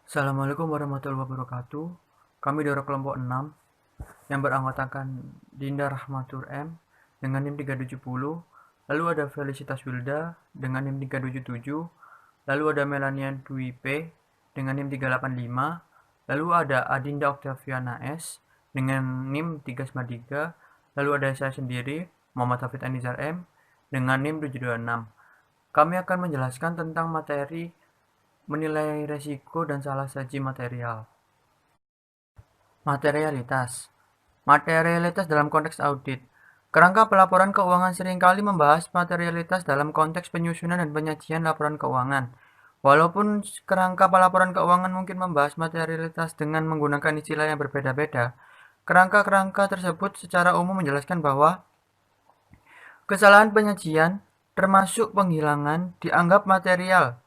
Assalamualaikum warahmatullahi wabarakatuh. Kami dari kelompok 6 yang beranggotakan Dinda Rahmatur M dengan NIM 370, lalu ada Felicitas Wilda dengan NIM 377, lalu ada Melania Dwi P dengan NIM 385, lalu ada Adinda Oktaviana S dengan NIM 393, lalu ada saya sendiri Muhammad Hafid Anizar M dengan NIM 726. Kami akan menjelaskan tentang materi menilai resiko dan salah saji material. Materialitas. Materialitas dalam konteks audit. Kerangka pelaporan keuangan seringkali membahas materialitas dalam konteks penyusunan dan penyajian laporan keuangan. Walaupun kerangka pelaporan keuangan mungkin membahas materialitas dengan menggunakan istilah yang berbeda-beda, kerangka-kerangka tersebut secara umum menjelaskan bahwa kesalahan penyajian, termasuk penghilangan, dianggap material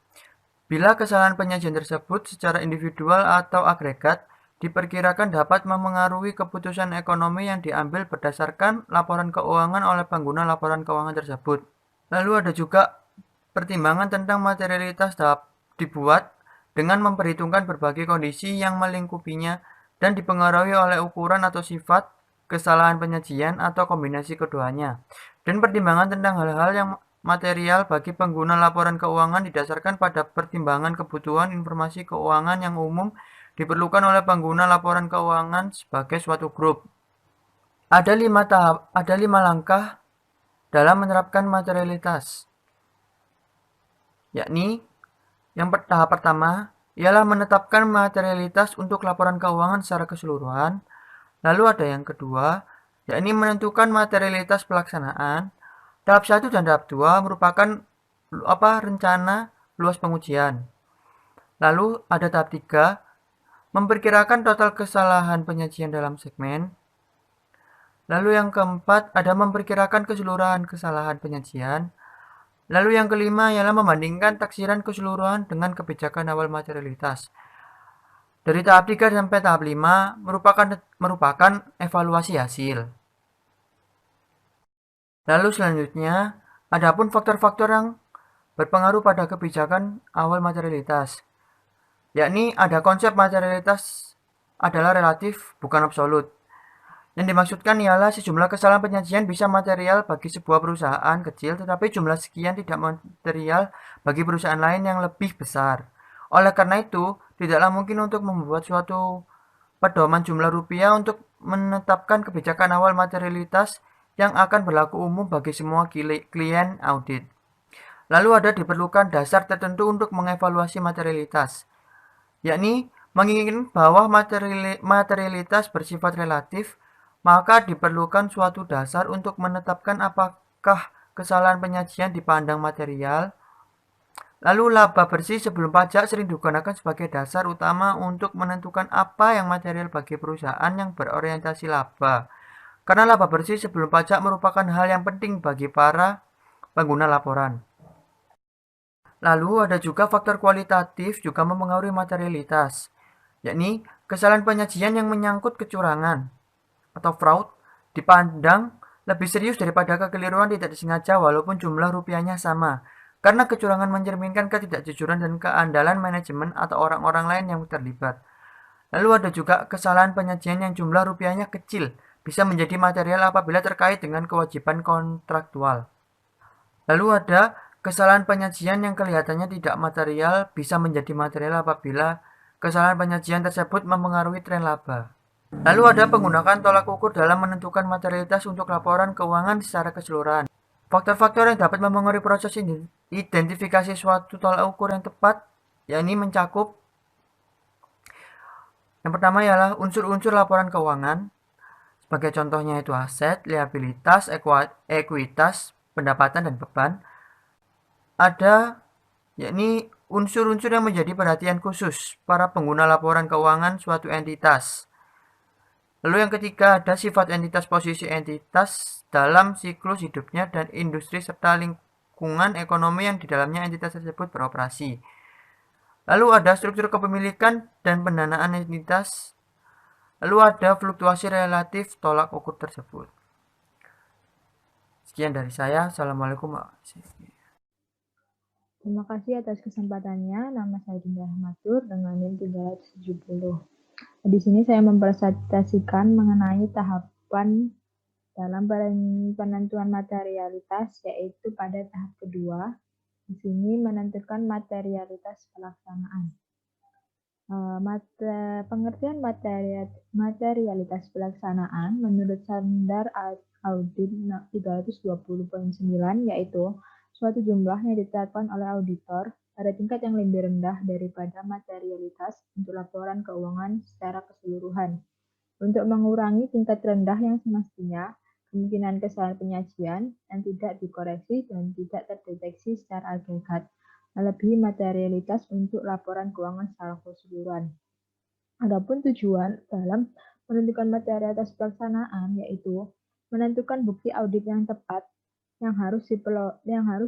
bila kesalahan penyajian tersebut secara individual atau agregat diperkirakan dapat memengaruhi keputusan ekonomi yang diambil berdasarkan laporan keuangan oleh pengguna laporan keuangan tersebut. Lalu ada juga pertimbangan tentang materialitas dapat dibuat dengan memperhitungkan berbagai kondisi yang melingkupinya dan dipengaruhi oleh ukuran atau sifat kesalahan penyajian atau kombinasi keduanya. Dan pertimbangan tentang hal-hal yang material bagi pengguna laporan keuangan didasarkan pada pertimbangan kebutuhan informasi keuangan yang umum diperlukan oleh pengguna laporan keuangan sebagai suatu grup. Ada 5 langkah dalam menerapkan materialitas, yakni tahap pertama ialah menetapkan materialitas untuk laporan keuangan secara keseluruhan. Lalu ada yang kedua, yakni menentukan materialitas pelaksanaan. Tahap 1 dan tahap 2 merupakan rencana luas pengujian. Lalu ada tahap 3, memperkirakan total kesalahan penyajian dalam segmen. Lalu yang keempat ada memperkirakan keseluruhan kesalahan penyajian. Lalu yang kelima ialah membandingkan taksiran keseluruhan dengan kebijakan awal materialitas. Dari tahap 3 sampai tahap 5 merupakan evaluasi hasil. Lalu selanjutnya, adapun faktor-faktor yang berpengaruh pada kebijakan awal materialitas, yakni ada konsep materialitas adalah relatif, bukan absolut. Yang dimaksudkan ialah sejumlah kesalahan penyajian bisa material bagi sebuah perusahaan kecil, tetapi jumlah sekian tidak material bagi perusahaan lain yang lebih besar. Oleh karena itu, tidaklah mungkin untuk membuat suatu pedoman jumlah rupiah untuk menetapkan kebijakan awal materialitas yang akan berlaku umum bagi semua klien audit. Lalu ada diperlukan dasar tertentu untuk mengevaluasi materialitas, yakni menginginkan bahwa materialitas bersifat relatif, maka diperlukan suatu dasar untuk menetapkan apakah kesalahan penyajian dipandang material. Lalu laba bersih sebelum pajak sering digunakan sebagai dasar utama untuk menentukan apa yang material bagi perusahaan yang berorientasi laba. Karena laba bersih sebelum pajak merupakan hal yang penting bagi para pengguna laporan. Lalu ada juga faktor kualitatif juga mempengaruhi materialitas, yakni kesalahan penyajian yang menyangkut kecurangan atau fraud dipandang lebih serius daripada kekeliruan tidak disengaja walaupun jumlah rupiahnya sama, karena kecurangan mencerminkan ketidakjujuran dan keandalan manajemen atau orang-orang lain yang terlibat. Lalu ada juga kesalahan penyajian yang jumlah rupiahnya kecil, bisa menjadi material apabila terkait dengan kewajiban kontraktual. Lalu ada kesalahan penyajian yang kelihatannya tidak material, bisa menjadi material apabila kesalahan penyajian tersebut mempengaruhi tren laba. Lalu ada penggunaan tolak ukur dalam menentukan materialitas untuk laporan keuangan secara keseluruhan. Faktor-faktor yang dapat mempengaruhi proses identifikasi suatu tolak ukur yang tepat, yakni mencakup yang pertama ialah unsur-unsur laporan keuangan. Sebagai contohnya itu aset, liabilitas, ekuitas, pendapatan, dan beban. Ada yakni unsur-unsur yang menjadi perhatian khusus para pengguna laporan keuangan suatu entitas. Lalu yang ketiga ada sifat entitas, posisi entitas dalam siklus hidupnya dan industri serta lingkungan ekonomi yang di dalamnya entitas tersebut beroperasi. Lalu ada struktur kepemilikan dan pendanaan entitas. Lalu ada fluktuasi relatif tolak ukur tersebut. Sekian dari saya. Assalamualaikum warahmatullahi wabarakatuh. Terima kasih atas kesempatannya. Nama saya Dinda Ahmadur dengan NIM 370. Di sini saya mempresentasikan mengenai tahapan dalam penentuan materialitas, yaitu pada tahap kedua. Di sini menentukan materialitas pelaksanaan. Pengertian materialitas pelaksanaan menurut standar audit 320.9 yaitu suatu jumlah yang ditetapkan oleh auditor pada tingkat yang lebih rendah daripada materialitas untuk laporan keuangan secara keseluruhan. Untuk mengurangi tingkat rendah yang semestinya, kemungkinan kesalahan penyajian yang tidak dikoreksi dan tidak terdeteksi secara agregat, melebihi materialitas untuk laporan keuangan secara keseluruhan. Adapun tujuan dalam menentukan materialitas pelaksanaan yaitu menentukan bukti audit yang tepat yang harus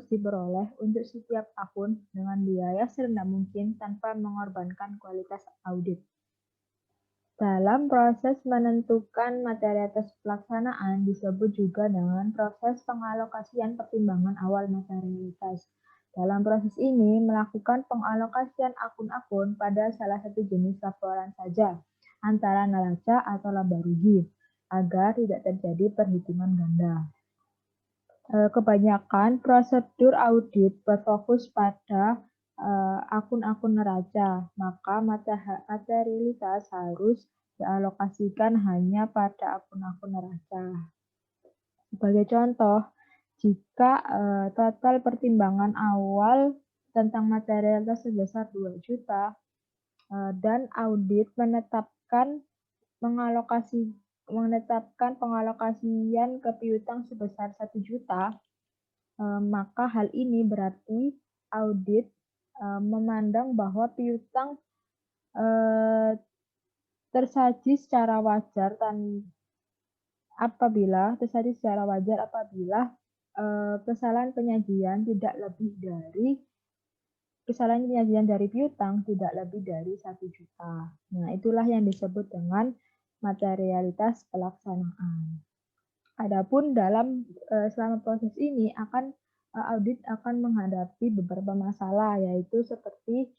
diperoleh untuk setiap akun dengan biaya serendah mungkin tanpa mengorbankan kualitas audit. Dalam proses menentukan materialitas pelaksanaan disebut juga dengan proses pengalokasian pertimbangan awal materialitas. Dalam proses ini melakukan pengalokasian akun-akun pada salah satu jenis laporan saja, antara neraca atau laba rugi, agar tidak terjadi perhitungan ganda. Kebanyakan prosedur audit berfokus pada akun-akun neraca, maka materialitas harus dialokasikan hanya pada akun-akun neraca. Sebagai contoh, jika total pertimbangan awal tentang materialitas sebesar 2 juta dan audit menetapkan pengalokasian ke piutang sebesar 1 juta, maka hal ini berarti audit memandang bahwa piutang tersaji secara wajar apabila kesalahan penyajian dari piutang tidak lebih dari 1 juta. Nah, itulah yang disebut dengan materialitas pelaksanaan. Adapun selama proses ini audit akan menghadapi beberapa masalah, yaitu seperti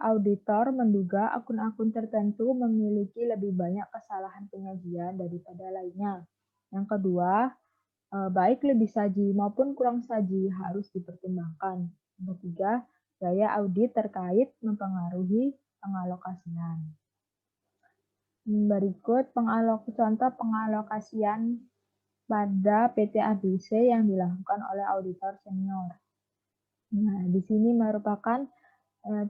auditor menduga akun-akun tertentu memiliki lebih banyak kesalahan penyajian daripada lainnya. Yang kedua, baik lebih saji maupun kurang saji harus dipertimbangkan. Yang ketiga, gaya audit terkait mempengaruhi pengalokasian. Berikut contoh pengalokasian pada PT ABC yang dilakukan oleh auditor senior. Nah, di sini merupakan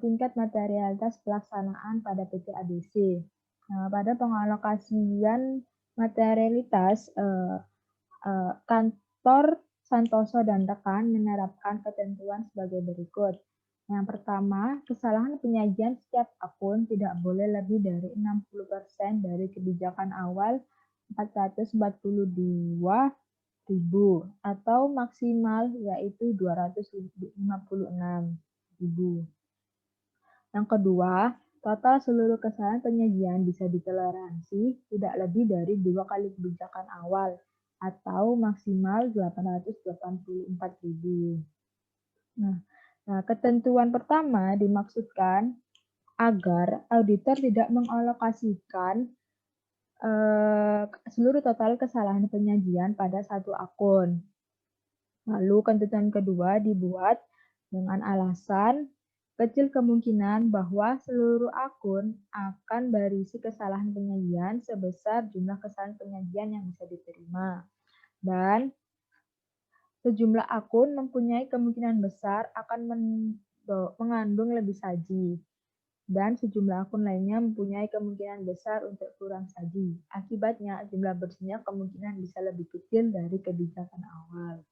tingkat materialitas pelaksanaan pada PT ABC. Nah, pada pengalokasian materialitas, kantor Santoso dan rekan menerapkan ketentuan sebagai berikut. Yang pertama, kesalahan penyajian setiap akun tidak boleh lebih dari 60% dari kebijakan awal 442.000 atau maksimal yaitu 256.000. Yang kedua, total seluruh kesalahan penyajian bisa ditoleransi tidak lebih dari 2 kali kebijakan awal atau maksimal 884.000. Nah, ketentuan pertama dimaksudkan agar auditor tidak mengalokasikan seluruh total kesalahan penyajian pada satu akun. Lalu ketentuan kedua dibuat dengan alasan kecil kemungkinan bahwa seluruh akun akan berisi kesalahan penyajian sebesar jumlah kesalahan penyajian yang bisa diterima. Dan sejumlah akun mempunyai kemungkinan besar akan mengandung lebih saji. Dan sejumlah akun lainnya mempunyai kemungkinan besar untuk kurang saji. Akibatnya, jumlah bersihnya kemungkinan bisa lebih kecil dari kebijakan awal.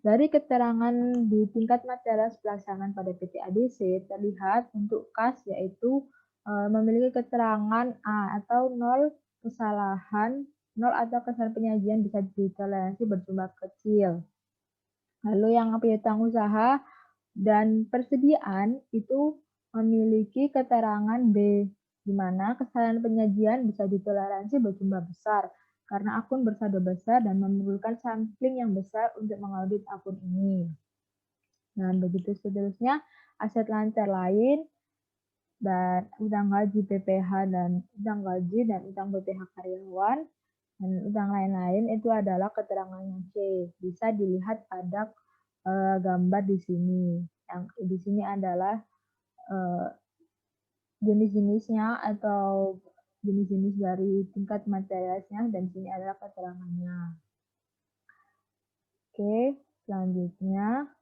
Dari keterangan di tingkat materialitas pelaksanaan pada PT ABC terlihat untuk kas yaitu memiliki keterangan A atau 0 atau kesalahan penyajian bisa ditoleransi berjumlah kecil. Lalu yang piutang usaha dan persediaan itu memiliki keterangan B, di mana kesalahan penyajian bisa ditoleransi berjumlah besar karena akun bersaldo besar dan memerlukan sampling yang besar untuk mengaudit akun ini. Dan begitu seterusnya, aset lancar lain dan utang gaji PPh dan utang gaji dan utang PPh karyawan dan utang lain-lain itu adalah keterangan yang C. Bisa dilihat pada gambar di sini. Yang di sini adalah jenis-jenisnya atau jenis-jenis dari tingkat materialisnya dan sini adalah keterangannya. Oke, selanjutnya.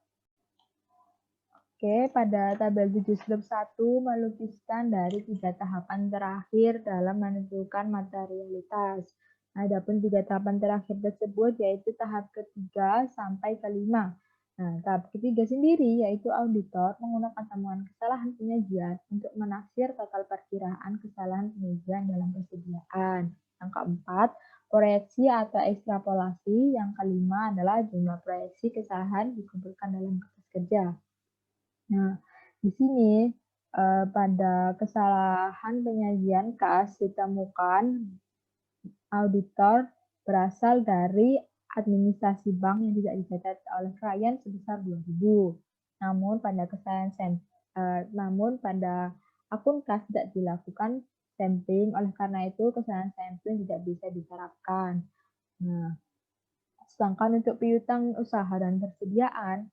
Oke, pada tabel 7/1 melukiskan dari 3 tahapan terakhir dalam menentukan materialitas. Adapun 3 tahapan terakhir tersebut yaitu tahap ketiga sampai kelima. Nah, tahap ketiga sendiri yaitu auditor menggunakan temuan kesalahan penyajian untuk menaksir total perkiraan kesalahan penyajian dalam persediaan. Yang keempat, proyeksi atau ekstrapolasi. Yang kelima adalah jumlah proyeksi kesalahan dikumpulkan dalam kertas kerja. Nah, di sini pada kesalahan penyajian kas ditemukan auditor berasal dari administrasi bank yang tidak dicatat oleh klien sebesar 2.000. Namun pada akun kas tidak dilakukan sampling, oleh karena itu kesalahan sampling tidak bisa diterapkan. Nah, sedangkan untuk piutang usaha dan persediaan,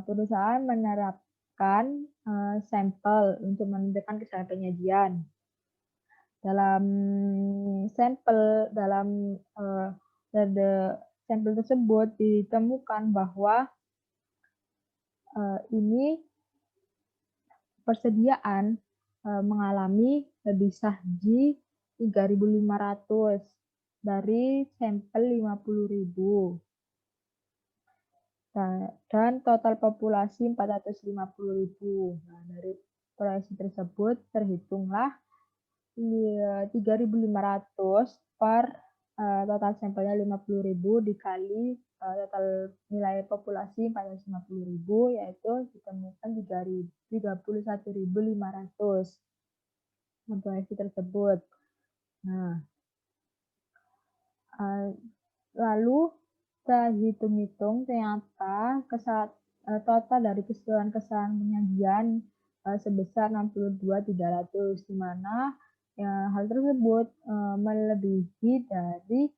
perusahaan menerapkan sampel untuk menentukan kesalahan penyajian. Dalam sampel tersebut ditemukan bahwa ini persediaan mengalami lebih sahji 3.500 dari sampel 50.000. Dan total populasi 450.000. Nah, dari proyeksi tersebut terhitunglah 3.500 per total sampelnya 50.000 dikali total nilai populasi 450.000, yaitu ditemukan 31.500 proyeksi tersebut. Nah, lalu kita hitung-hitung ternyata total dari keseluruhan kesalahan penyajian sebesar 62.300, di mana hal tersebut melebihi dari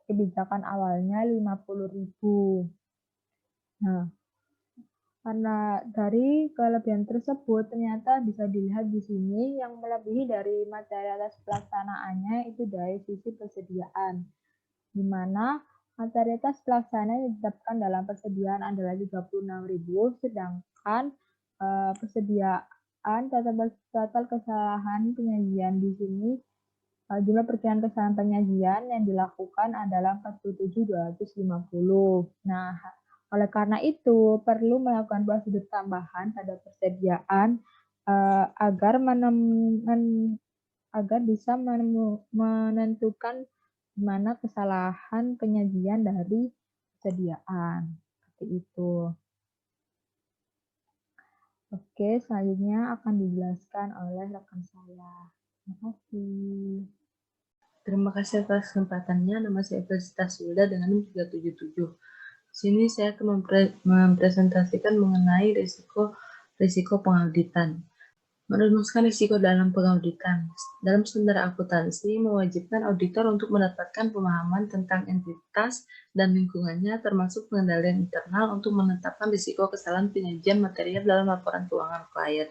kebijakan awalnya 50.000. Nah, karena dari kelebihan tersebut ternyata bisa dilihat di sini yang melebihi dari materialitas pelaksanaannya itu dari sisi persediaan, di mana materialitas pelaksana yang ditetapkan dalam persediaan adalah 36.000, sedangkan persediaan total kesalahan penyajian di sini jumlah perkiraan kesalahan penyajian yang dilakukan adalah 47.250. Nah, oleh karena itu perlu melakukan prosedur tambahan pada persediaan agar bisa menentukan di mana kesalahan penyajian dari persediaan. Seperti itu. Oke, selanjutnya akan dijelaskan oleh rekan saya. Terima kasih. Terima kasih atas kesempatannya. Nama saya Felicita Wilda dengan NIM 377. Di sini saya akan mempresentasikan mengenai risiko pengauditan. Merumuskan risiko dalam pengauditan. Dalam standar akuntansi mewajibkan auditor untuk mendapatkan pemahaman tentang entitas dan lingkungannya, termasuk pengendalian internal untuk menetapkan risiko kesalahan penyajian material dalam laporan keuangan klien.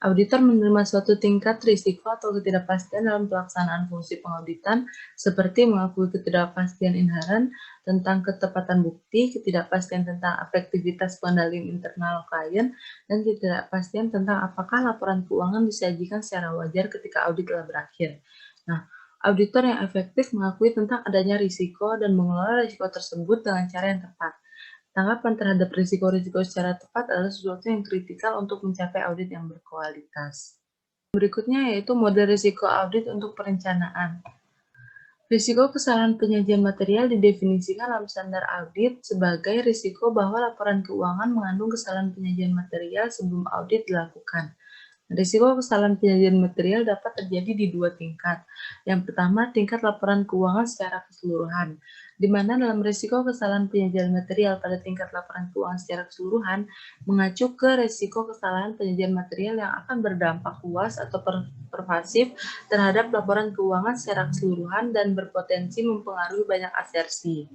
Auditor menerima suatu tingkat risiko atau ketidakpastian dalam pelaksanaan fungsi pengauditan, seperti mengakui ketidakpastian inheren tentang ketepatan bukti, ketidakpastian tentang efektivitas pengendalian internal klien, dan ketidakpastian tentang apakah laporan keuangan disajikan secara wajar ketika audit telah berakhir. Nah, auditor yang efektif mengakui tentang adanya risiko dan mengelola risiko tersebut dengan cara yang tepat. Tanggapan terhadap risiko-risiko secara tepat adalah sesuatu yang kritikal untuk mencapai audit yang berkualitas. Berikutnya yaitu model risiko audit untuk perencanaan. Risiko kesalahan penyajian material didefinisikan dalam standar audit sebagai risiko bahwa laporan keuangan mengandung kesalahan penyajian material sebelum audit dilakukan. Risiko kesalahan penyajian material dapat terjadi di dua tingkat. Yang pertama, tingkat laporan keuangan secara keseluruhan, di mana dalam risiko kesalahan penyajian material pada tingkat laporan keuangan secara keseluruhan mengacu ke risiko kesalahan penyajian material yang akan berdampak luas atau pervasif terhadap laporan keuangan secara keseluruhan dan berpotensi mempengaruhi banyak asersi.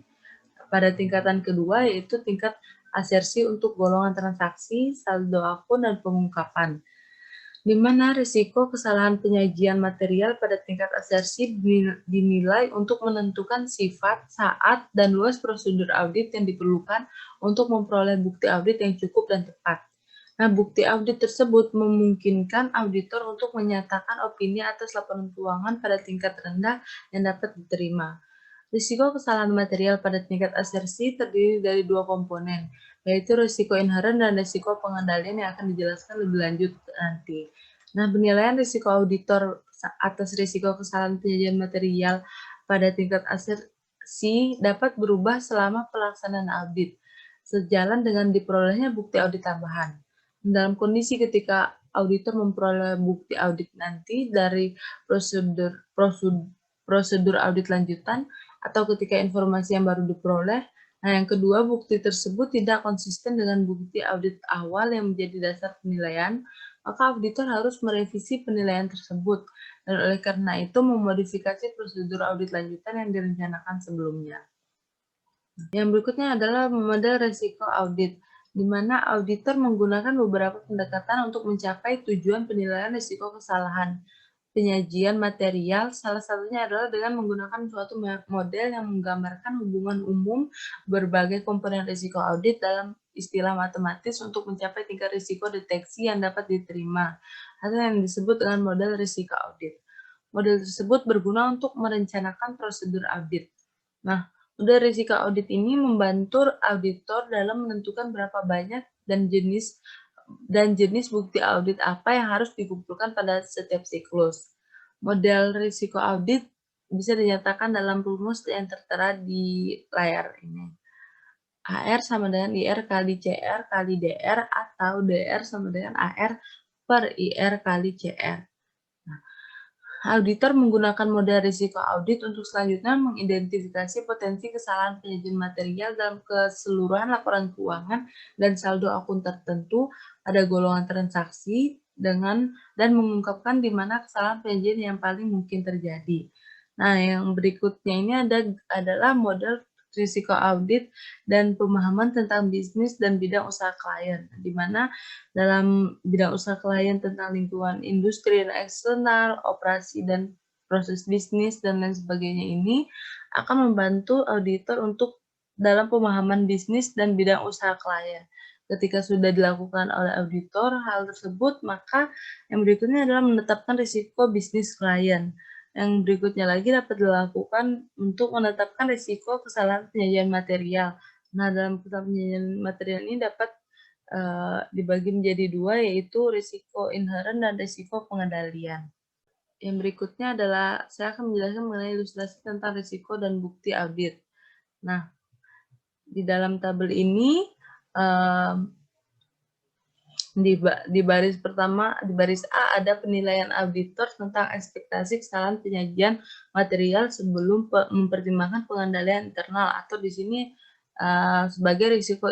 Pada tingkatan kedua yaitu tingkat asersi untuk golongan transaksi, saldo akun, dan pengungkapan, di mana risiko kesalahan penyajian material pada tingkat asersi dinilai untuk menentukan sifat, saat, dan luas prosedur audit yang diperlukan untuk memperoleh bukti audit yang cukup dan tepat. Nah, bukti audit tersebut memungkinkan auditor untuk menyatakan opini atas laporan keuangan pada tingkat rendah yang dapat diterima. Risiko kesalahan material pada tingkat asersi terdiri dari dua komponen, yaitu risiko inheren dan risiko pengendalian yang akan dijelaskan lebih lanjut nanti. Nah, penilaian risiko auditor atas risiko kesalahan penyajian material pada tingkat asersi dapat berubah selama pelaksanaan audit, sejalan dengan diperolehnya bukti audit tambahan. Dalam kondisi ketika auditor memperoleh bukti audit nanti dari prosedur audit lanjutan, atau ketika informasi yang baru diperoleh. Nah, yang kedua, bukti tersebut tidak konsisten dengan bukti audit awal yang menjadi dasar penilaian, maka auditor harus merevisi penilaian tersebut, dan oleh karena itu memodifikasi prosedur audit lanjutan yang direncanakan sebelumnya. Yang berikutnya adalah model risiko audit, di mana auditor menggunakan beberapa pendekatan untuk mencapai tujuan penilaian risiko kesalahan penyajian material. Salah satunya adalah dengan menggunakan suatu model yang menggambarkan hubungan umum berbagai komponen risiko audit dalam istilah matematis untuk mencapai tingkat risiko deteksi yang dapat diterima, atau yang disebut dengan model risiko audit. Model tersebut berguna untuk merencanakan prosedur audit. Nah, model risiko audit ini membantu auditor dalam menentukan berapa banyak dan jenis bukti audit apa yang harus dikumpulkan pada setiap siklus. Model risiko audit bisa dinyatakan dalam rumus yang tertera di layar ini. AR sama dengan IR kali CR kali DR, atau DR sama dengan AR per IR kali CR. Auditor menggunakan model risiko audit untuk selanjutnya mengidentifikasi potensi kesalahan penyajian material dalam keseluruhan laporan keuangan dan saldo akun tertentu pada golongan transaksi dan mengungkapkan di mana kesalahan penyajian yang paling mungkin terjadi. Nah, yang berikutnya ini adalah model risiko audit dan pemahaman tentang bisnis dan bidang usaha klien, di mana dalam bidang usaha klien tentang lingkungan industri dan eksternal, operasi dan proses bisnis, dan lain sebagainya ini akan membantu auditor untuk dalam pemahaman bisnis dan bidang usaha klien. Ketika sudah dilakukan oleh auditor hal tersebut, maka yang berikutnya adalah menetapkan risiko bisnis klien. Yang berikutnya lagi dapat dilakukan untuk menetapkan risiko kesalahan penyajian material. Nah, dalam kesalahan penyajian material ini dapat dibagi menjadi dua, yaitu risiko inheren dan risiko pengendalian. Yang berikutnya adalah saya akan menjelaskan mengenai ilustrasi tentang risiko dan bukti audit. Nah, di dalam tabel ini di baris pertama, di baris A ada penilaian auditor tentang ekspektasi kesalahan penyajian material sebelum mempertimbangkan pengendalian internal, atau di sini sebagai risiko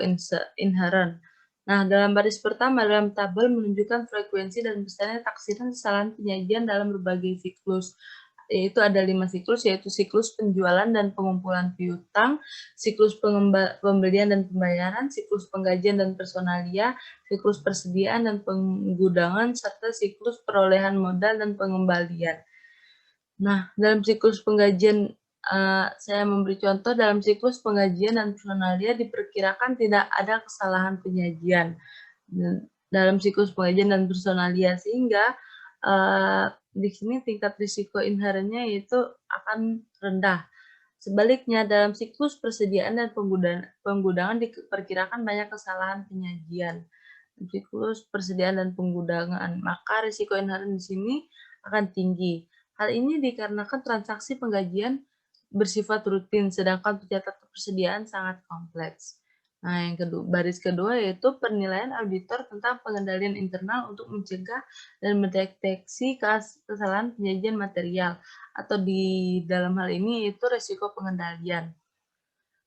inheren. Nah, dalam baris pertama dalam tabel menunjukkan frekuensi dan besarnya taksiran kesalahan penyajian dalam berbagai siklus, yaitu ada 5 siklus, yaitu siklus penjualan dan pengumpulan piutang, siklus pembelian dan pembayaran, siklus penggajian dan personalia, siklus persediaan dan penggudangan, serta siklus perolehan modal dan pengembalian. Nah, dalam siklus penggajian, saya memberi contoh, dalam siklus penggajian dan personalia diperkirakan tidak ada kesalahan penyajian dalam siklus penggajian dan personalia, sehingga di sini tingkat risiko inherennya itu akan rendah. Sebaliknya, dalam siklus persediaan dan penggudangan diperkirakan banyak kesalahan penyajian. Siklus persediaan dan penggudangan, maka risiko inheren di sini akan tinggi. Hal ini dikarenakan transaksi penggajian bersifat rutin, sedangkan pencatatan persediaan sangat kompleks. Nah, yang baris kedua yaitu penilaian auditor tentang pengendalian internal untuk mencegah dan mendeteksi kesalahan penyajian material, atau di dalam hal ini itu risiko pengendalian.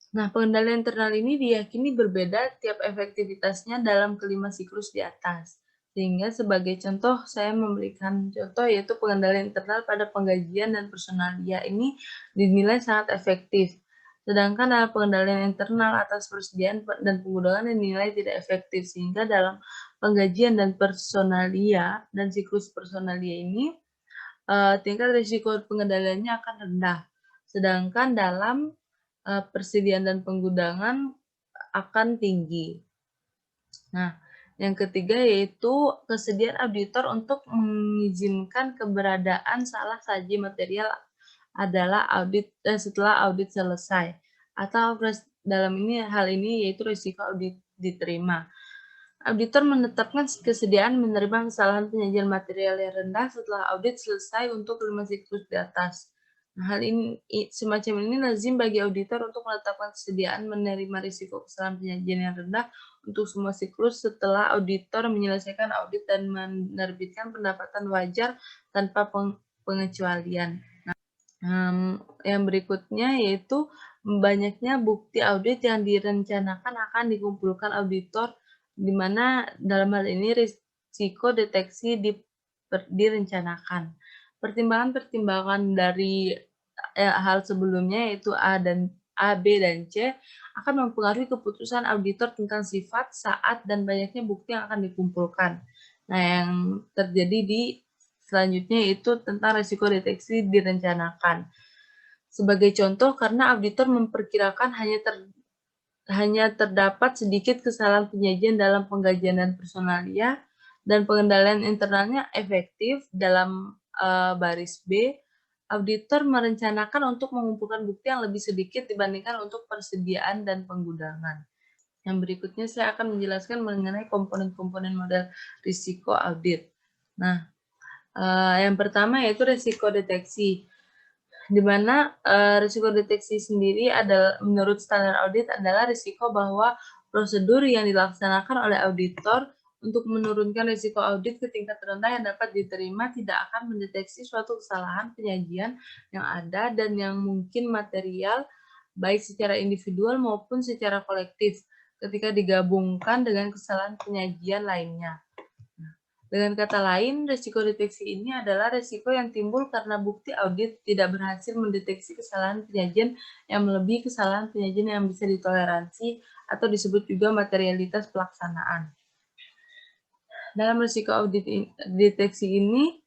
Nah, pengendalian internal ini diyakini berbeda tiap efektivitasnya dalam kelima siklus di atas. Sehingga sebagai contoh, saya memberikan contoh yaitu pengendalian internal pada penggajian dan personalia ini dinilai sangat efektif. Sedangkan dalam pengendalian internal atas persediaan dan penggunaan dinilai tidak efektif. Sehingga dalam penggajian dan personalia dan siklus personalia ini, tingkat risiko pengendaliannya akan rendah. Sedangkan dalam persediaan dan penggunaan akan tinggi. Nah, yang ketiga yaitu kesediaan auditor untuk mengizinkan keberadaan salah saji material adalah audit setelah audit selesai, atau dalam hal ini yaitu risiko audit diterima. Auditor menetapkan kesediaan menerima kesalahan penyajian material yang rendah setelah audit selesai untuk 5 siklus di atas. Nah, hal ini semacam ini lazim bagi auditor untuk menetapkan kesediaan menerima risiko kesalahan penyajian yang rendah untuk semua siklus setelah auditor menyelesaikan audit dan menerbitkan pendapatan wajar tanpa pengecualian. Yang berikutnya yaitu banyaknya bukti audit yang direncanakan akan dikumpulkan auditor, di mana dalam hal ini risiko deteksi direncanakan. Pertimbangan-pertimbangan dari hal sebelumnya yaitu A, B, dan C akan mempengaruhi keputusan auditor tentang sifat, saat, dan banyaknya bukti yang akan dikumpulkan. Nah, yang terjadi di selanjutnya itu tentang risiko deteksi direncanakan. Sebagai contoh, karena auditor memperkirakan hanya terdapat sedikit kesalahan penyajian dalam penggajian dan personalia, dan pengendalian internalnya efektif dalam baris B, auditor merencanakan untuk mengumpulkan bukti yang lebih sedikit dibandingkan untuk persediaan dan penggunaan. Yang berikutnya saya akan menjelaskan mengenai komponen-komponen model risiko audit. Nah, yang pertama yaitu risiko deteksi, di mana risiko deteksi sendiri adalah menurut standar audit adalah risiko bahwa prosedur yang dilaksanakan oleh auditor untuk menurunkan risiko audit ke tingkat rendah yang dapat diterima tidak akan mendeteksi suatu kesalahan penyajian yang ada dan yang mungkin material baik secara individual maupun secara kolektif ketika digabungkan dengan kesalahan penyajian lainnya. Dengan kata lain, risiko deteksi ini adalah risiko yang timbul karena bukti audit tidak berhasil mendeteksi kesalahan penyajian yang melebihi kesalahan penyajian yang bisa ditoleransi atau disebut juga materialitas pelaksanaan. Dalam risiko audit deteksi ini,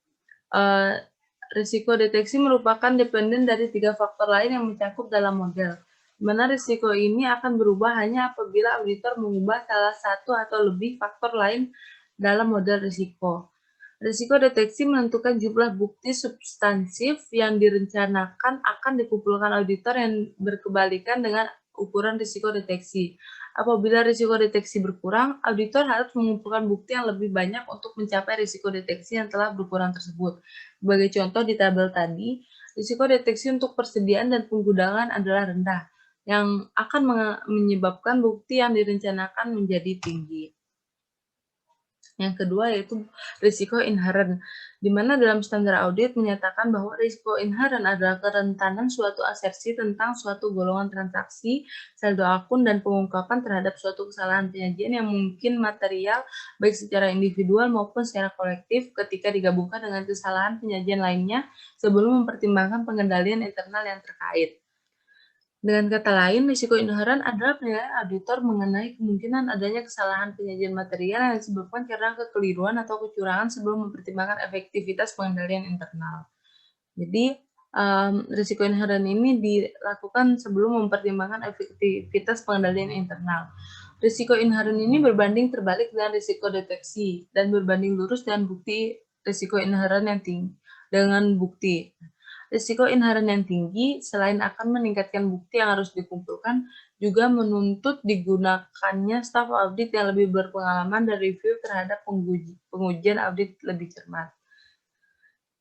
risiko deteksi merupakan dependen dari 3 faktor lain yang mencakup dalam model, di mana risiko ini akan berubah hanya apabila auditor mengubah salah satu atau lebih faktor lain dalam model risiko. Risiko deteksi menentukan jumlah bukti substansif yang direncanakan akan dikumpulkan auditor yang berkebalikan dengan ukuran risiko deteksi. Apabila risiko deteksi berkurang, auditor harus mengumpulkan bukti yang lebih banyak untuk mencapai risiko deteksi yang telah berkurang tersebut. Sebagai contoh di tabel tadi, risiko deteksi untuk persediaan dan penggunaan adalah rendah, yang akan menyebabkan bukti yang direncanakan menjadi tinggi. Yang kedua yaitu risiko inherent, di mana dalam standar audit menyatakan bahwa risiko inherent adalah kerentanan suatu asersi tentang suatu golongan transaksi, saldo akun, dan pengungkapan terhadap suatu kesalahan penyajian yang mungkin material baik secara individual maupun secara kolektif ketika digabungkan dengan kesalahan penyajian lainnya sebelum mempertimbangkan pengendalian internal yang terkait. Dengan kata lain, risiko inherent adalah penilaian auditor mengenai kemungkinan adanya kesalahan penyajian material yang disebabkan karena kekeliruan atau kecurangan sebelum mempertimbangkan efektivitas pengendalian internal. Jadi, risiko inherent ini dilakukan sebelum mempertimbangkan efektivitas pengendalian internal. Risiko inherent ini berbanding terbalik dengan risiko deteksi dan berbanding lurus dengan bukti risiko inherent yang tinggi dengan bukti. Risiko inherent yang tinggi, selain akan meningkatkan bukti yang harus dikumpulkan, juga menuntut digunakannya staf audit yang lebih berpengalaman dan review terhadap pengujian audit lebih cermat.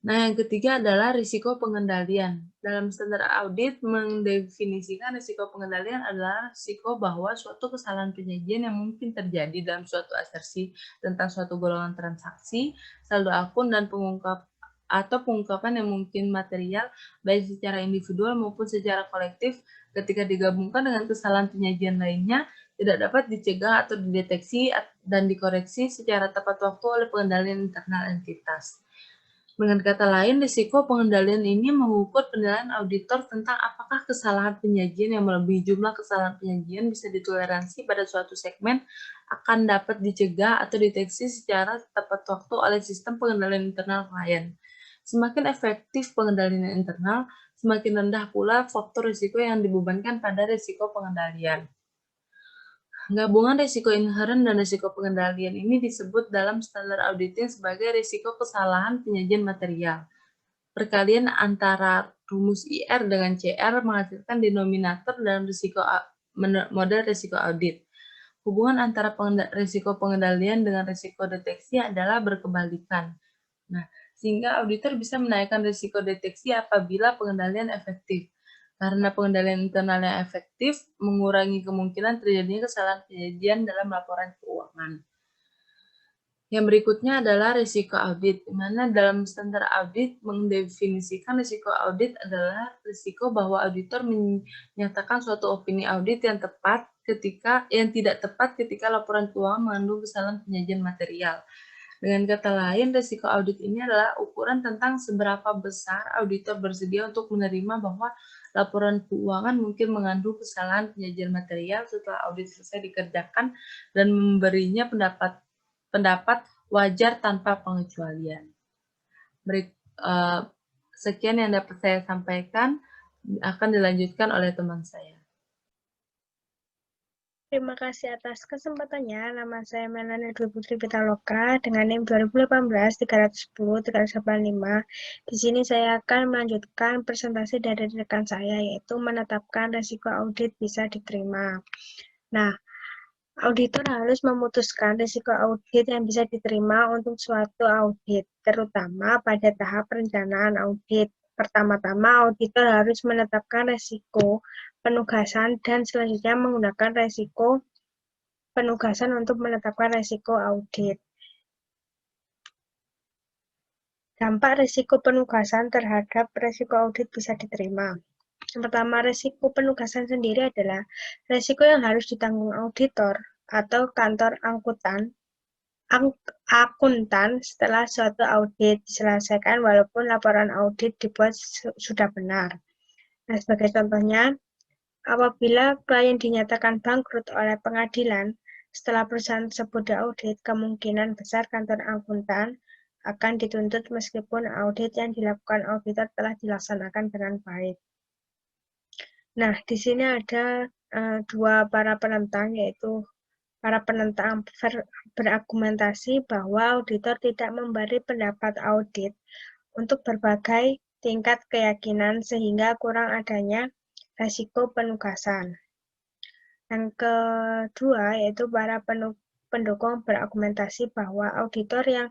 Nah, yang ketiga adalah risiko pengendalian. Dalam standar audit mendefinisikan risiko pengendalian adalah risiko bahwa suatu kesalahan penyajian yang mungkin terjadi dalam suatu asersi tentang suatu golongan transaksi, saldo akun, dan atau pengungkapan yang mungkin material, baik secara individual maupun secara kolektif, ketika digabungkan dengan kesalahan penyajian lainnya, tidak dapat dicegah atau dideteksi dan dikoreksi secara tepat waktu oleh pengendalian internal entitas. Dengan kata lain, risiko pengendalian ini mengukur penilaian auditor tentang apakah kesalahan penyajian yang melebihi jumlah kesalahan penyajian bisa ditoleransi pada suatu segmen akan dapat dicegah atau deteksi secara tepat waktu oleh sistem pengendalian internal klien. Semakin efektif pengendalian internal, semakin rendah pula faktor risiko yang dibebankan pada risiko pengendalian. Gabungan risiko inheren dan risiko pengendalian ini disebut dalam standar auditing sebagai risiko kesalahan penyajian material. Perkalian antara rumus IR dengan CR menghasilkan denominator dalam model risiko audit. Hubungan antara risiko pengendalian dengan risiko deteksi adalah berkebalikan. Nah, sehingga auditor bisa menaikkan risiko deteksi apabila pengendalian efektif. Karena pengendalian internal yang efektif mengurangi kemungkinan terjadinya kesalahan penyajian dalam laporan keuangan. Yang berikutnya adalah risiko audit, di mana dalam standar audit mendefinisikan risiko audit adalah risiko bahwa auditor menyatakan suatu opini audit yang tidak tepat ketika laporan keuangan mengandung kesalahan penyajian material. Dengan kata lain, risiko audit ini adalah ukuran tentang seberapa besar auditor bersedia untuk menerima bahwa laporan keuangan mungkin mengandung kesalahan penyajian material setelah audit selesai dikerjakan dan memberinya pendapat wajar tanpa pengecualian. Sekian yang dapat saya sampaikan, akan dilanjutkan oleh teman saya. Terima kasih atas kesempatannya. Nama saya Melanie Dwi Putri Pitaloka dengan NIM 2018-310-385. Di sini saya akan melanjutkan presentasi dari rekan saya, yaitu menetapkan risiko audit bisa diterima. Nah, auditor harus memutuskan risiko audit yang bisa diterima untuk suatu audit, terutama pada tahap perencanaan audit. Pertama-tama, auditor harus menetapkan risiko penugasan dan selanjutnya menggunakan risiko penugasan untuk menetapkan risiko audit. Dampak risiko penugasan terhadap risiko audit bisa diterima. Yang pertama, risiko penugasan sendiri adalah risiko yang harus ditanggung auditor atau kantor akuntan setelah suatu audit diselesaikan walaupun laporan audit dibuat sudah benar. Nah, sebagai contohnya, apabila klien dinyatakan bangkrut oleh pengadilan setelah perusahaan tersebut diaudit, kemungkinan besar kantor akuntan akan dituntut meskipun audit yang dilakukan auditor telah dilaksanakan dengan baik. Nah, di sini ada dua para penentang, yaitu para penentang berargumentasi bahwa auditor tidak memberi pendapat audit untuk berbagai tingkat keyakinan sehingga kurang adanya risiko penugasan. Yang kedua, yaitu para pendukung berargumentasi bahwa auditor yang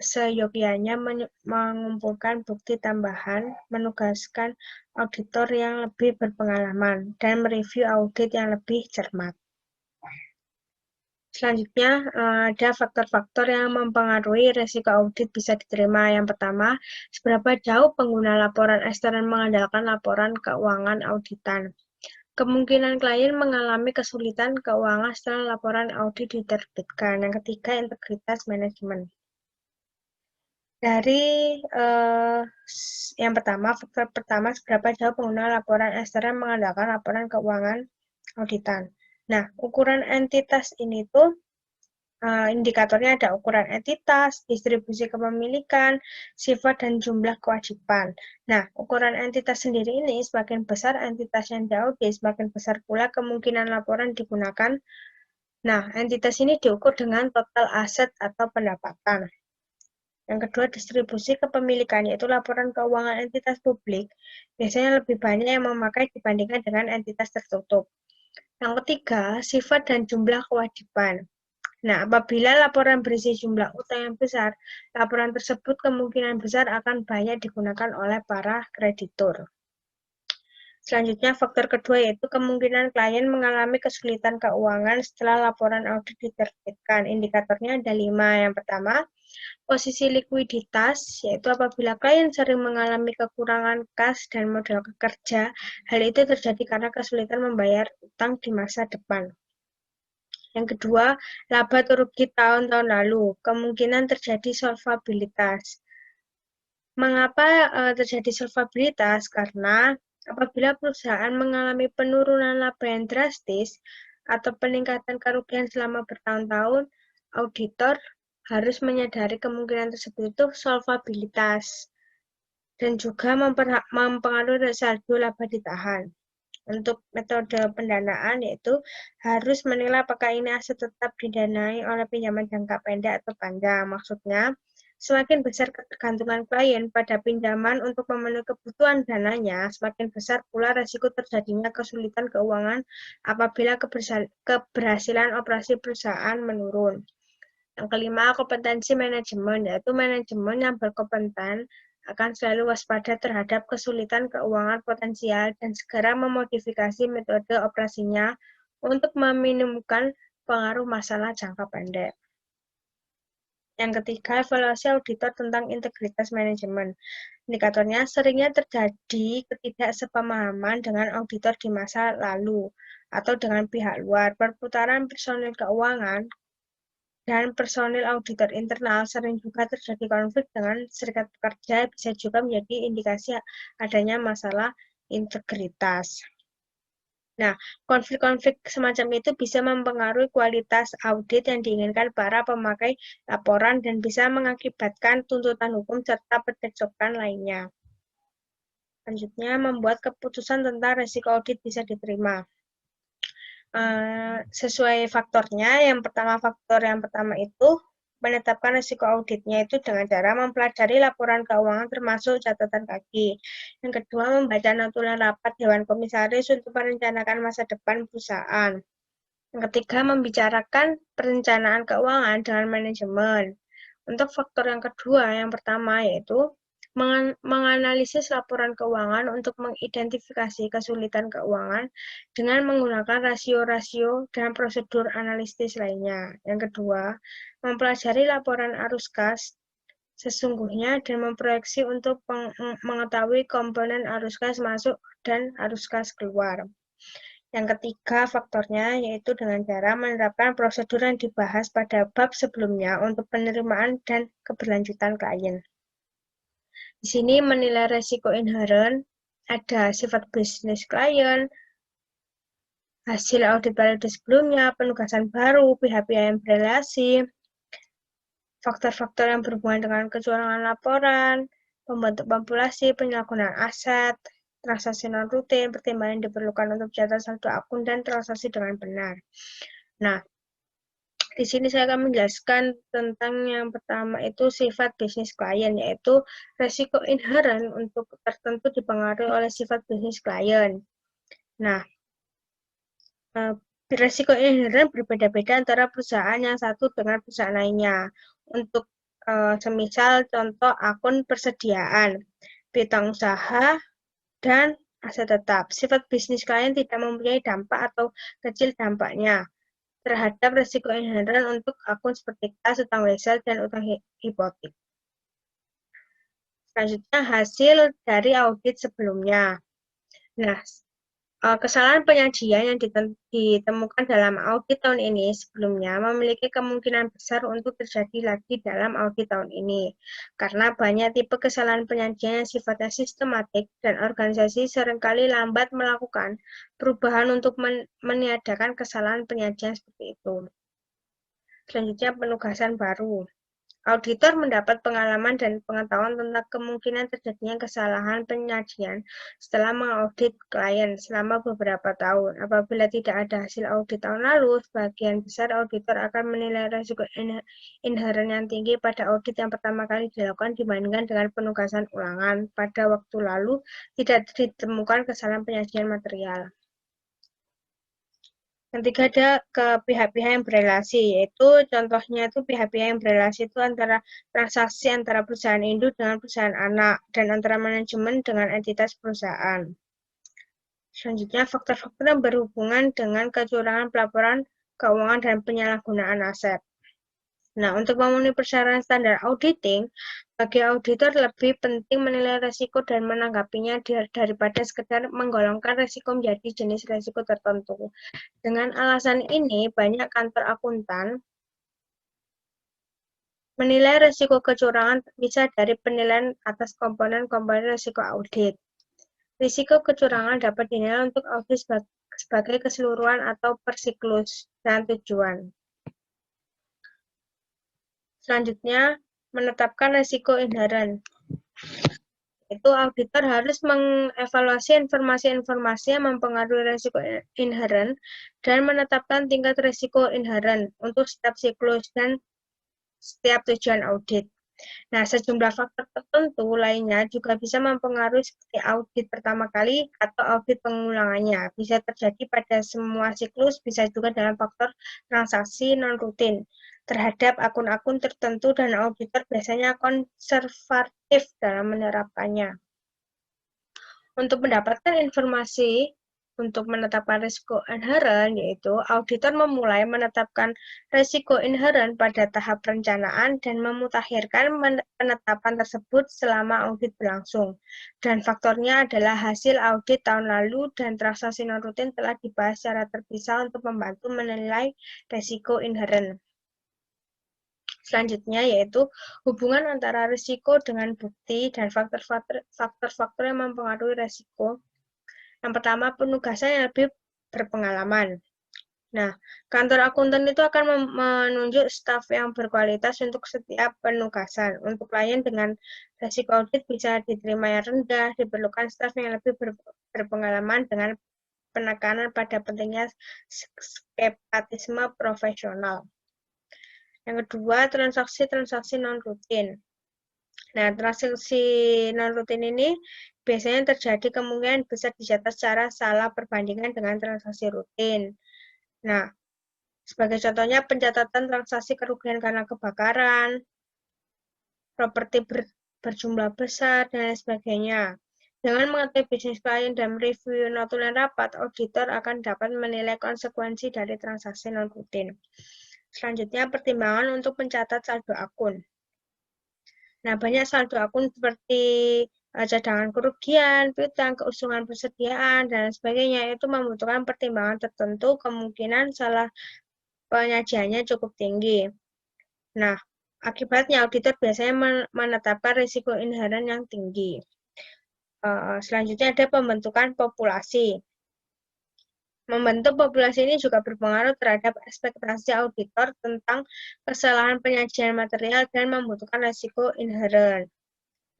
seyogianya mengumpulkan bukti tambahan, menugaskan auditor yang lebih berpengalaman, dan mereview audit yang lebih cermat. Selanjutnya, ada faktor-faktor yang mempengaruhi risiko audit bisa diterima. Yang pertama, seberapa jauh pengguna laporan eksternal mengandalkan laporan keuangan auditan. Kemungkinan klien mengalami kesulitan keuangan setelah laporan audit diterbitkan. Yang ketiga, integritas manajemen. Dari yang pertama, faktor pertama, seberapa jauh pengguna laporan eksternal mengandalkan laporan keuangan auditan. Nah, ukuran entitas ini tuh indikatornya ada ukuran entitas, distribusi kepemilikan, sifat dan jumlah kewajiban. Nah, ukuran entitas sendiri ini semakin besar entitas yang diaudit, semakin besar pula kemungkinan laporan digunakan. Nah, entitas ini diukur dengan total aset atau pendapatan. Yang kedua, distribusi kepemilikan, yaitu laporan keuangan entitas publik, biasanya lebih banyak yang memakai dibandingkan dengan entitas tertutup. Yang ketiga, sifat dan jumlah kewajiban. Nah, apabila laporan berisi jumlah utang yang besar, laporan tersebut kemungkinan besar akan banyak digunakan oleh para kreditur. Selanjutnya, faktor kedua yaitu kemungkinan klien mengalami kesulitan keuangan setelah laporan audit diterbitkan. Indikatornya ada 5. Yang pertama, posisi likuiditas, yaitu apabila klien sering mengalami kekurangan kas dan modal kerja, hal itu terjadi karena kesulitan membayar utang di masa depan. Yang kedua, laba atau rugi tahun-tahun lalu, kemungkinan terjadi solvabilitas. Mengapa terjadi solvabilitas? Karena apabila perusahaan mengalami penurunan laba yang drastis atau peningkatan kerugian selama bertahun-tahun, auditor harus menyadari kemungkinan tersebut itu solvabilitas dan juga mempengaruhi saldo laba ditahan. Untuk metode pendanaan yaitu harus menilai apakah ini aset tetap didanai oleh pinjaman jangka pendek atau panjang. Maksudnya, semakin besar ketergantungan klien pada pinjaman untuk memenuhi kebutuhan dananya, semakin besar pula risiko terjadinya kesulitan keuangan apabila keberhasilan operasi perusahaan menurun. Yang kelima, kompetensi manajemen, yaitu manajemen yang berkompeten akan selalu waspada terhadap kesulitan keuangan potensial dan segera memodifikasi metode operasinya untuk meminimumkan pengaruh masalah jangka pendek. Yang ketiga, evaluasi auditor tentang integritas manajemen. Indikatornya seringnya terjadi ketidaksepemahaman dengan auditor di masa lalu atau dengan pihak luar. Perputaran personil keuangan dan personil auditor internal sering juga terjadi konflik dengan serikat pekerja, bisa juga menjadi indikasi adanya masalah integritas. Nah, konflik-konflik semacam itu bisa mempengaruhi kualitas audit yang diinginkan para pemakai laporan dan bisa mengakibatkan tuntutan hukum serta percekcokan lainnya. Selanjutnya, membuat keputusan tentang risiko audit bisa diterima. Sesuai faktornya, faktor yang pertama itu menetapkan risiko auditnya itu dengan cara mempelajari laporan keuangan termasuk catatan kaki. Yang kedua, membaca notulen rapat Dewan Komisaris untuk merencanakan masa depan perusahaan. Yang ketiga, membicarakan perencanaan keuangan dengan manajemen. Untuk faktor yang kedua, yang pertama yaitu menganalisis laporan keuangan untuk mengidentifikasi kesulitan keuangan dengan menggunakan rasio-rasio dan prosedur analisis lainnya. Yang kedua, mempelajari laporan arus kas sesungguhnya dan memproyeksi untuk mengetahui komponen arus kas masuk dan arus kas keluar. Yang ketiga faktornya yaitu dengan cara menerapkan prosedur yang dibahas pada bab sebelumnya untuk penerimaan dan keberlanjutan klien. Di sini menilai resiko inherent, ada sifat bisnis klien, hasil audit periode sebelumnya, penugasan baru, pihak-pihak yang berrelasi, faktor-faktor yang berhubungan dengan kecurangan laporan, pembentuk populasi, penyalahgunaan aset, transaksi non-rutin, pertimbangan yang diperlukan untuk mencatat saldo akun, dan transaksi dengan benar. Nah, di sini saya akan menjelaskan tentang yang pertama itu sifat bisnis klien, yaitu resiko inherent untuk tertentu dipengaruhi oleh sifat bisnis klien. Nah, resiko inherent berbeda-beda antara perusahaan yang satu dengan perusahaan lainnya. Untuk semisal contoh akun persediaan, piutang usaha, dan aset tetap. Sifat bisnis klien tidak mempunyai dampak atau kecil dampaknya terhadap risiko inherent untuk akun seperti kas, utang wesel, dan utang hipotek. Selanjutnya, hasil dari audit sebelumnya. Nah, kesalahan penyajian yang ditemukan dalam audit tahun ini sebelumnya memiliki kemungkinan besar untuk terjadi lagi dalam audit tahun ini. Karena banyak tipe kesalahan penyajian yang sifatnya sistematik dan organisasi seringkali lambat melakukan perubahan untuk meniadakan kesalahan penyajian seperti itu. Selanjutnya, penugasan baru. Auditor mendapat pengalaman dan pengetahuan tentang kemungkinan terjadinya kesalahan penyajian setelah mengaudit klien selama beberapa tahun. Apabila tidak ada hasil audit tahun lalu, sebagian besar auditor akan menilai risiko inherent yang tinggi pada audit yang pertama kali dilakukan dibandingkan dengan penugasan ulangan. Pada waktu lalu, tidak ditemukan kesalahan penyajian material. Yang ketiga ada ke pihak-pihak yang berrelasi, yaitu contohnya itu pihak-pihak yang berrelasi itu antara transaksi antara perusahaan induk dengan perusahaan anak dan antara manajemen dengan entitas perusahaan. Selanjutnya, faktor-faktor yang berhubungan dengan kecurangan pelaporan keuangan dan penyalahgunaan aset. Nah, untuk memenuhi persyaratan standar auditing, bagi auditor lebih penting menilai risiko dan menanggapinya daripada sekedar menggolongkan risiko menjadi jenis risiko tertentu. Dengan alasan ini, banyak kantor akuntan menilai risiko kecurangan terpisah dari penilaian atas komponen-komponen risiko audit. Risiko kecurangan dapat dinilai untuk audit sebagai keseluruhan atau per siklus dan tujuan. Selanjutnya, menetapkan risiko inheren. Itu auditor harus mengevaluasi informasi-informasi yang mempengaruhi risiko inheren dan menetapkan tingkat risiko inheren untuk setiap siklus dan setiap tujuan audit. Nah, sejumlah faktor tertentu lainnya juga bisa mempengaruhi seperti audit pertama kali atau audit pengulangannya. Bisa terjadi pada semua siklus, bisa juga dalam faktor transaksi non-rutin terhadap akun-akun tertentu dan auditor biasanya konservatif dalam menerapkannya. Untuk mendapatkan informasi untuk menetapkan risiko inheren, yaitu auditor memulai menetapkan risiko inheren pada tahap perencanaan dan memutakhirkan penetapan tersebut selama audit berlangsung. Dan faktornya adalah hasil audit tahun lalu dan transaksi non-rutin telah dibahas secara terpisah untuk membantu menilai risiko inheren. Selanjutnya yaitu hubungan antara risiko dengan bukti dan faktor-faktor yang mempengaruhi risiko. Yang pertama, penugasan yang lebih berpengalaman. Nah, kantor akuntan itu akan menunjuk staf yang berkualitas untuk setiap penugasan. Untuk klien dengan risiko audit bisa diterima yang rendah, diperlukan staf yang lebih berpengalaman dengan penekanan pada pentingnya skeptisisme profesional. Yang kedua, transaksi-transaksi non-rutin. Nah, transaksi non-rutin ini biasanya terjadi kemungkinan besar dicatat secara salah perbandingan dengan transaksi rutin. Nah, sebagai contohnya pencatatan transaksi kerugian karena kebakaran, properti berjumlah besar, dan lain sebagainya. Dengan mengetahui bisnis klien dan mereview notulen rapat, auditor akan dapat menilai konsekuensi dari transaksi non-rutin. Selanjutnya, pertimbangan untuk mencatat saldo akun. Nah, banyak saldo akun seperti cadangan kerugian, piutang, keusungan persediaan, dan sebagainya itu membutuhkan pertimbangan tertentu, kemungkinan salah penyajiannya cukup tinggi. Nah, akibatnya auditor biasanya menetapkan risiko inheren yang tinggi. Selanjutnya ada pembentukan populasi. Membentuk populasi ini juga berpengaruh terhadap ekspektasi auditor tentang kesalahan penyajian material dan membutuhkan risiko inheren.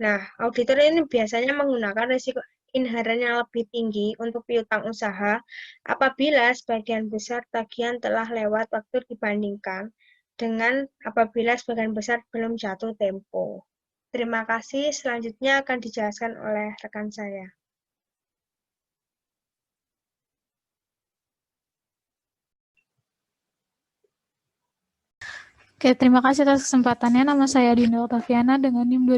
Nah, auditor ini biasanya menggunakan risiko inheren yang lebih tinggi untuk piutang usaha apabila sebagian besar tagihan telah lewat waktu dibandingkan dengan apabila sebagian besar belum jatuh tempo. Terima kasih. Selanjutnya akan dijelaskan oleh rekan saya. Oke, terima kasih atas kesempatannya. Nama saya Dinda Oktaviana dengan NIM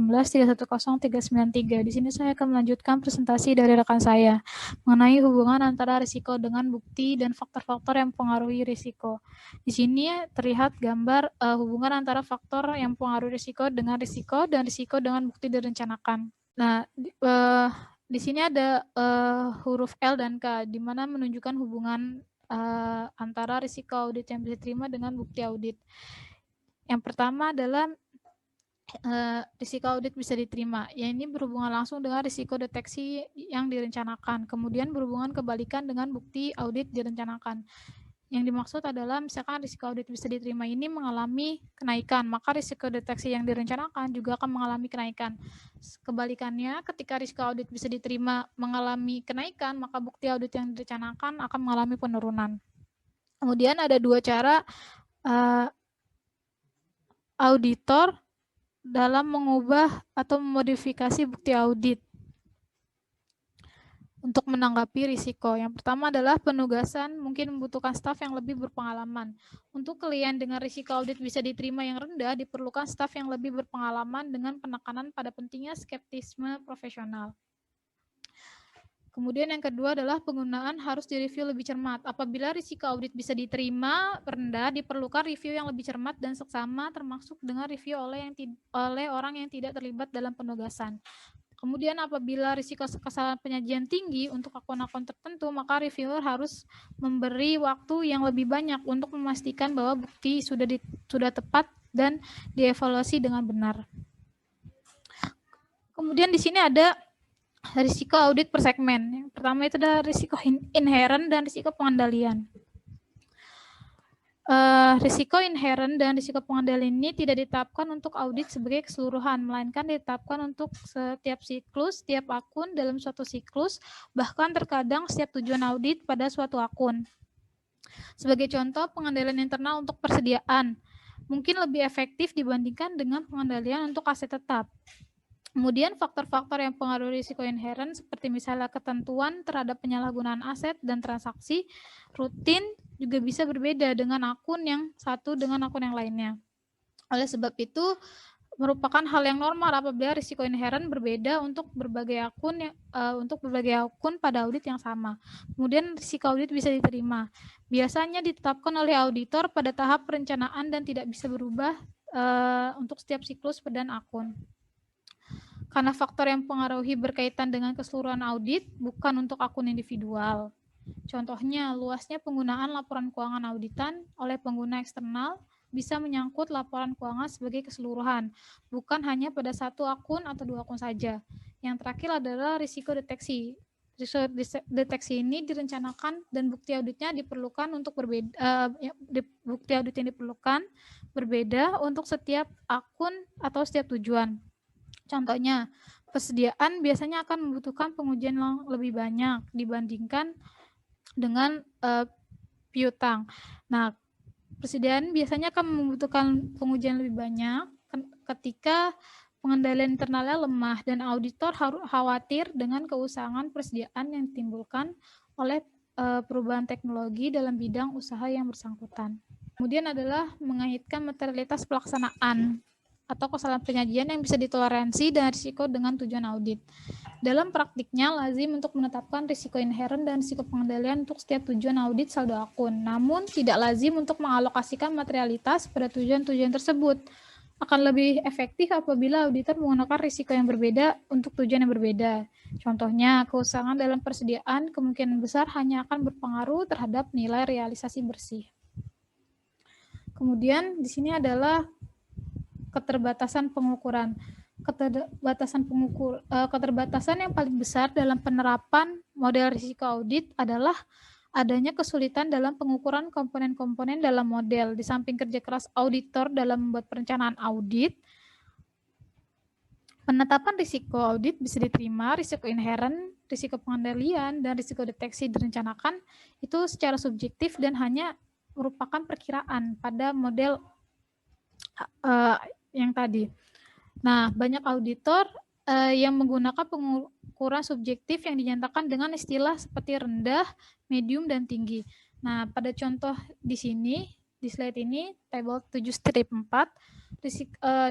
2018-310393. Di sini saya akan melanjutkan presentasi dari rekan saya mengenai hubungan antara risiko dengan bukti dan faktor-faktor yang mempengaruhi risiko. Di sini terlihat gambar hubungan antara faktor yang mempengaruhi risiko dan risiko dengan bukti direncanakan. Nah, di sini ada huruf L dan K, di mana menunjukkan hubungan antara risiko audit yang bisa diterima dengan bukti audit. Yang pertama adalah risiko audit bisa diterima. Ya, ini berhubungan langsung dengan risiko deteksi yang direncanakan. Kemudian berhubungan kebalikan dengan bukti audit direncanakan. Yang dimaksud adalah misalkan risiko audit bisa diterima ini mengalami kenaikan, maka risiko deteksi yang direncanakan juga akan mengalami kenaikan. Kebalikannya, ketika risiko audit bisa diterima mengalami kenaikan, maka bukti audit yang direncanakan akan mengalami penurunan. Kemudian ada dua cara auditor dalam mengubah atau memodifikasi bukti audit untuk menanggapi risiko. Yang pertama adalah penugasan mungkin membutuhkan staf yang lebih berpengalaman. Untuk klien dengan risiko audit bisa diterima yang rendah, diperlukan staf yang lebih berpengalaman dengan penekanan pada pentingnya skeptisisme profesional. Kemudian yang kedua adalah penggunaan harus direview lebih cermat. Apabila risiko audit bisa diterima rendah, diperlukan review yang lebih cermat dan seksama, termasuk dengan review oleh orang yang tidak terlibat dalam penugasan. Kemudian apabila risiko kesalahan penyajian tinggi untuk akun-akun tertentu, maka reviewer harus memberi waktu yang lebih banyak untuk memastikan bahwa bukti sudah tepat dan dievaluasi dengan benar. Kemudian di sini ada risiko audit per segmen. Yang pertama itu ada risiko inherent dan risiko pengendalian. Risiko inherent dan risiko pengendalian ini tidak ditetapkan untuk audit sebagai keseluruhan, melainkan ditetapkan untuk setiap siklus, setiap akun dalam suatu siklus, bahkan terkadang setiap tujuan audit pada suatu akun. Sebagai contoh, pengendalian internal untuk persediaan mungkin lebih efektif dibandingkan dengan pengendalian untuk aset tetap. Kemudian faktor-faktor yang pengaruh risiko inherent seperti misalnya ketentuan terhadap penyalahgunaan aset dan transaksi rutin juga bisa berbeda dengan akun yang satu dengan akun yang lainnya. Oleh sebab itu, merupakan hal yang normal apabila risiko inherent berbeda untuk berbagai akun pada audit yang sama. Kemudian risiko audit bisa diterima. Biasanya ditetapkan oleh auditor pada tahap perencanaan dan tidak bisa berubah untuk setiap siklus dan akun. Karena faktor yang mempengaruhi berkaitan dengan keseluruhan audit, bukan untuk akun individual. Contohnya, luasnya penggunaan laporan keuangan auditan oleh pengguna eksternal bisa menyangkut laporan keuangan sebagai keseluruhan, bukan hanya pada satu akun atau dua akun saja. Yang terakhir adalah risiko deteksi. Risiko deteksi ini direncanakan dan bukti auditnya diperlukan untuk berbeda. Bukti audit yang diperlukan berbeda untuk setiap akun atau setiap tujuan. Contohnya, persediaan biasanya akan membutuhkan pengujian yang lebih banyak dibandingkan dengan piutang. Nah, persediaan biasanya akan membutuhkan pengujian lebih banyak ketika pengendalian internalnya lemah dan auditor harus khawatir dengan keusangan persediaan yang ditimbulkan oleh perubahan teknologi dalam bidang usaha yang bersangkutan. Kemudian adalah mengaitkan materialitas pelaksanaan atau kesalahan penyajian yang bisa ditoleransi dan risiko dengan tujuan audit. Dalam praktiknya, lazim untuk menetapkan risiko inherent dan risiko pengendalian untuk setiap tujuan audit saldo akun. Namun, tidak lazim untuk mengalokasikan materialitas pada tujuan-tujuan tersebut. Akan lebih efektif apabila auditor menggunakan risiko yang berbeda untuk tujuan yang berbeda. Contohnya, keusangan dalam persediaan kemungkinan besar hanya akan berpengaruh terhadap nilai realisasi bersih. Kemudian, di sini adalah keterbatasan pengukuran. Keterbatasan yang paling besar dalam penerapan model risiko audit adalah adanya kesulitan dalam pengukuran komponen-komponen dalam model. Di samping kerja keras auditor dalam membuat perencanaan audit, penetapan risiko audit bisa diterima, risiko inherent, risiko pengendalian, dan risiko deteksi direncanakan itu secara subjektif dan hanya merupakan perkiraan pada model yang tadi. Nah, banyak auditor yang menggunakan pengukuran subjektif yang dinyatakan dengan istilah seperti rendah, medium, dan tinggi. Nah, pada contoh di sini, di slide ini, tabel 7-4,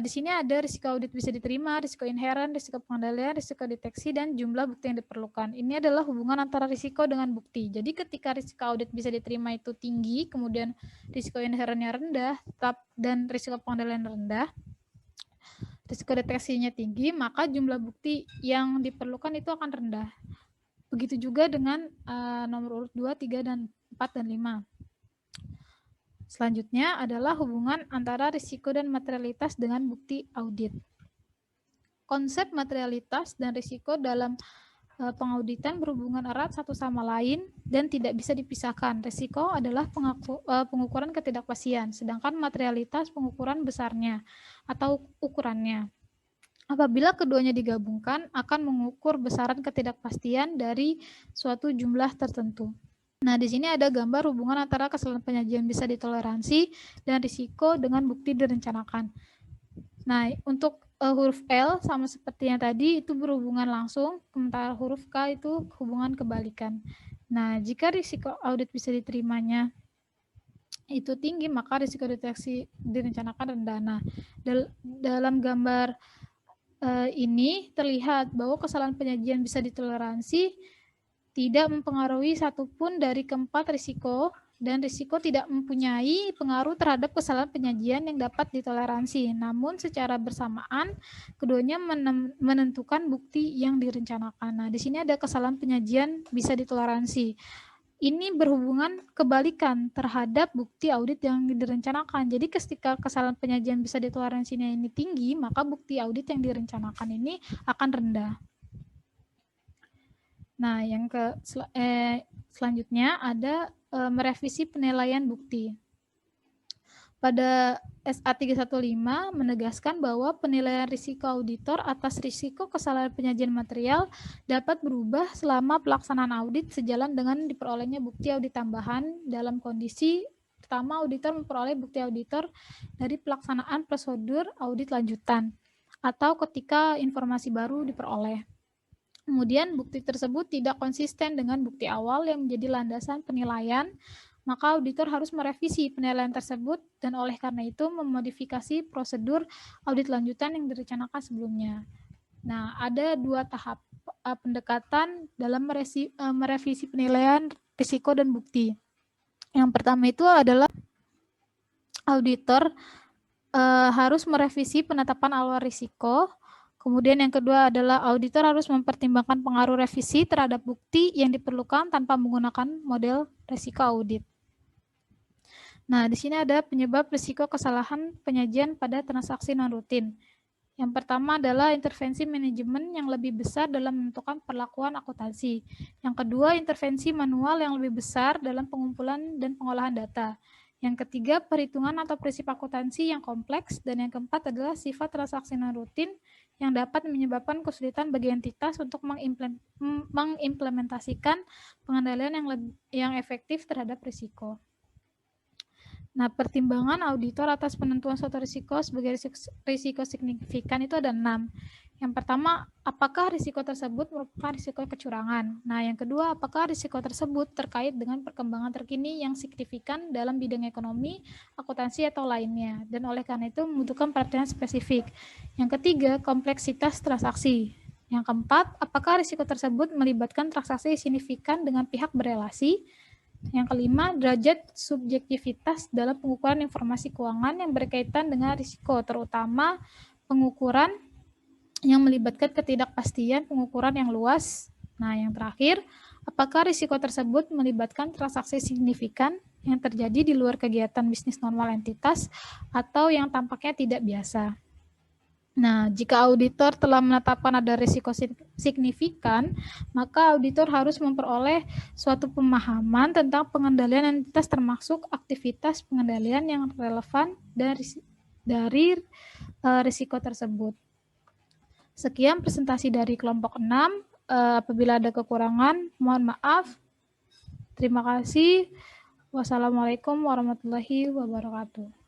di sini ada risiko audit bisa diterima, risiko inherent, risiko pengendalian, risiko deteksi, dan jumlah bukti yang diperlukan. Ini adalah hubungan antara risiko dengan bukti. Jadi ketika risiko audit bisa diterima itu tinggi, kemudian risiko inherentnya rendah, dan risiko pengendalian rendah, risiko deteksinya tinggi, maka jumlah bukti yang diperlukan itu akan rendah. Begitu juga dengan nomor urut 2, 3, dan 4, dan 5. Selanjutnya adalah hubungan antara risiko dan materialitas dengan bukti audit. Konsep materialitas dan risiko dalam pengauditan berhubungan erat satu sama lain dan tidak bisa dipisahkan. Risiko adalah pengukuran ketidakpastian, sedangkan materialitas pengukuran besarnya atau ukurannya. Apabila keduanya digabungkan, akan mengukur besaran ketidakpastian dari suatu jumlah tertentu. Nah, di sini ada gambar hubungan antara kesalahan penyajian bisa ditoleransi dan risiko dengan bukti direncanakan. Nah, untuk huruf L sama seperti yang tadi itu berhubungan langsung, sementara huruf K itu hubungan kebalikan. Nah, jika risiko audit bisa diterimanya itu tinggi, maka risiko deteksi direncanakan rendah. Nah, dalam gambar ini terlihat bahwa kesalahan penyajian bisa ditoleransi tidak mempengaruhi satupun dari keempat risiko, dan risiko tidak mempunyai pengaruh terhadap kesalahan penyajian yang dapat ditoleransi. Namun secara bersamaan, keduanya menentukan bukti yang direncanakan. Nah, di sini ada kesalahan penyajian bisa ditoleransi. Ini berhubungan kebalikan terhadap bukti audit yang direncanakan. Jadi ketika kesalahan penyajian bisa ditoleransinya ini tinggi, maka bukti audit yang direncanakan ini akan rendah. Nah, yang selanjutnya ada merevisi penilaian bukti. Pada SA 315 menegaskan bahwa penilaian risiko auditor atas risiko kesalahan penyajian material dapat berubah selama pelaksanaan audit sejalan dengan diperolehnya bukti audit tambahan dalam kondisi pertama auditor memperoleh bukti auditor dari pelaksanaan prosedur audit lanjutan atau ketika informasi baru diperoleh. Kemudian bukti tersebut tidak konsisten dengan bukti awal yang menjadi landasan penilaian, maka auditor harus merevisi penilaian tersebut dan oleh karena itu memodifikasi prosedur audit lanjutan yang direncanakan sebelumnya. Nah, ada dua tahap pendekatan dalam merevisi penilaian risiko dan bukti. Yang pertama itu adalah auditor harus merevisi penetapan awal risiko. Kemudian yang kedua adalah auditor harus mempertimbangkan pengaruh revisi terhadap bukti yang diperlukan tanpa menggunakan model risiko audit. Nah, di sini ada penyebab risiko kesalahan penyajian pada transaksi non-rutin. Yang pertama adalah intervensi manajemen yang lebih besar dalam menentukan perlakuan akuntansi. Yang kedua, intervensi manual yang lebih besar dalam pengumpulan dan pengolahan data. Yang ketiga, perhitungan atau prinsip akuntansi yang kompleks. Dan yang keempat adalah sifat transaksi non-rutin yang dapat menyebabkan kesulitan bagi entitas untuk mengimplementasikan pengendalian yang efektif terhadap risiko. Nah, pertimbangan auditor atas penentuan suatu risiko sebagai risiko signifikan itu ada 6. Yang pertama, apakah risiko tersebut merupakan risiko kecurangan? Nah, yang kedua, apakah risiko tersebut terkait dengan perkembangan terkini yang signifikan dalam bidang ekonomi, akuntansi, atau lainnya, dan oleh karena itu membutuhkan perhatian spesifik. Yang ketiga, kompleksitas transaksi. Yang keempat, apakah risiko tersebut melibatkan transaksi signifikan dengan pihak berelasi? Yang kelima, derajat subjektivitas dalam pengukuran informasi keuangan yang berkaitan dengan risiko, terutama pengukuran yang melibatkan ketidakpastian pengukuran yang luas. Nah, yang terakhir, apakah risiko tersebut melibatkan transaksi signifikan yang terjadi di luar kegiatan bisnis normal entitas atau yang tampaknya tidak biasa. Nah, jika auditor telah menetapkan ada risiko signifikan, maka auditor harus memperoleh suatu pemahaman tentang pengendalian entitas termasuk aktivitas pengendalian yang relevan dari risiko tersebut. Sekian presentasi dari kelompok 6. Apabila ada kekurangan, mohon maaf. Terima kasih. Wassalamualaikum warahmatullahi wabarakatuh.